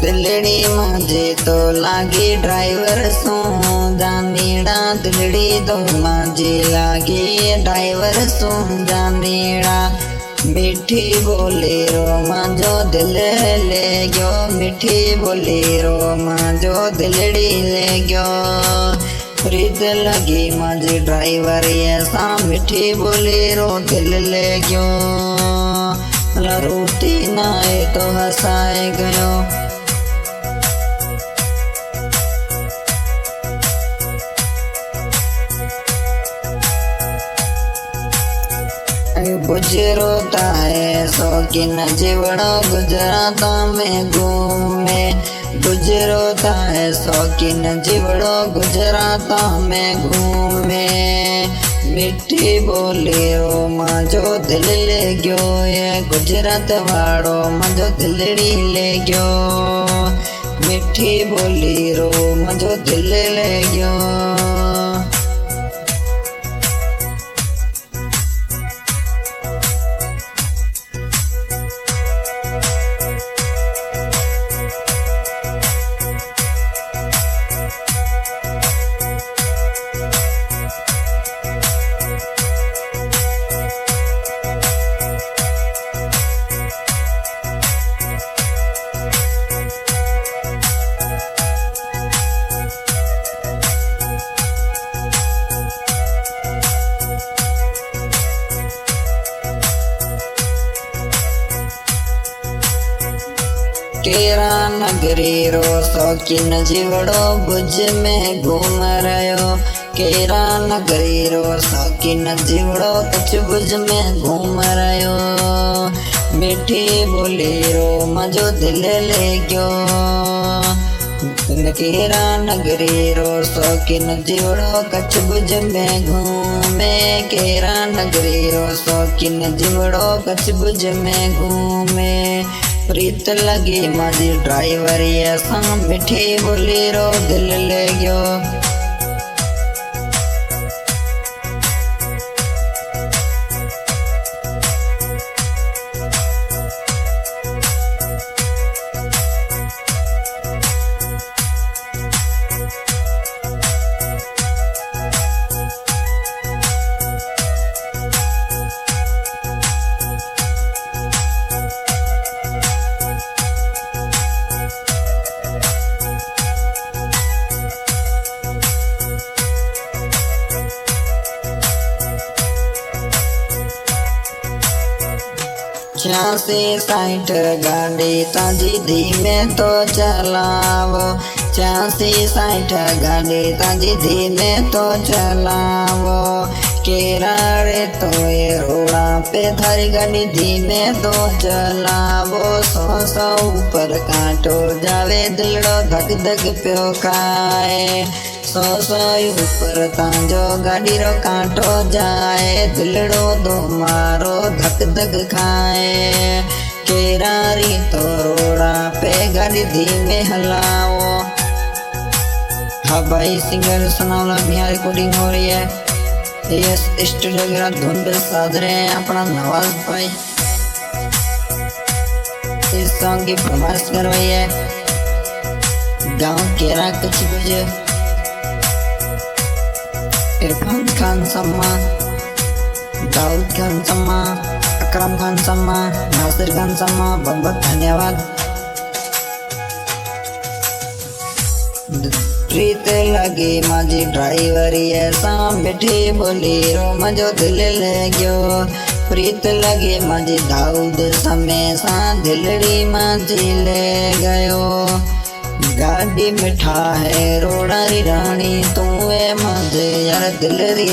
दिलड़ी मुझे तो लागी ड्राइवर सो जानेड़ा। दिलड़ी तो मुझे लागी ड्राइवर सो जानेड़ा। मीठी बोलेरो मुझो दिल ले गयो। मीठी बोलेरो मुझो दिलड़ी ले गयो। प्रीत लगी मुझे ड्राइवर ऐसा मीठी बोलेरो दिल ले गयो। रोती नाए तो हंसाए गयो। गुजरोता है शौकीन जीवड़ो गुजरात में घूमे। गुजरोता है शौकीन जीवड़ो गुजरात में घूमे। मीठी बोलेरो मुझो दिल ले गयो। ये गुजरात वाड़ो मुझो दिलड़ी ले गयो। मीठी बोलेरो मुझो दिल ले गयो। केरा नगरी रो शौकीन जीवड़ो भुज में घूम रहो। केरा नगरी रो शौकीन जीवड़ो कच्छ भुज में घूम रहो। मीठी बोलेरो मुझो दिल ले गयो। केरा नगरी रो शौकीन जीवड़ो कच्छ भुज में घूमे। केरा नगरी रो शौकीन जीवड़ो कच्छ भुज में घूमे। प्रीत लगी मुझे ड्राइवर ऐसा मीठी बोलेरो दिल ले गयो। छियासी 60 गाड़ी ताजी धीमे तो चलावो। 86 60 गाड़ी ताजी धीमे तो चलावो। केरा रे तो ये रोड़ा पे थारी गाड़ी धीमे तो चलावो। 100 ऊपर कांटो जावे दिलड़ो धक धक प्यो खाए। 100 ऊपर तांजो गाड़ी रो कांटो जाए। दिलड़ो दो मारो धक धक खाए। केरारी तो रोड़ा पे गाड़ी धीमे हलाओ। हाँ भाई सिंगर सुनावला मियाँ रिकॉर्डिंग हो रही है। ये स्टूडियो की धुन पे साज रहे हैं अपना नवाज भाई। इस सॉन्ग की फरमाइश करवाई है गाँव केरा कुछ बजे। इरफान खान सम्मा, दाऊद खान सम्मा, अकरम खान सम्मा, नासिर खान सम्मा, बहुत बहुत धन्यवाद। प्रीत लगी मुझे ड्राइवर ऐसा मीठी बोलेरो मुझो दिल ले गयो। प्रीत लगी मुझे दाऊद समेसा दिलड़ी मुझे ले गयो। गाड़ी मिठा है रोड़ा री रानी तू मुझे यार दिल री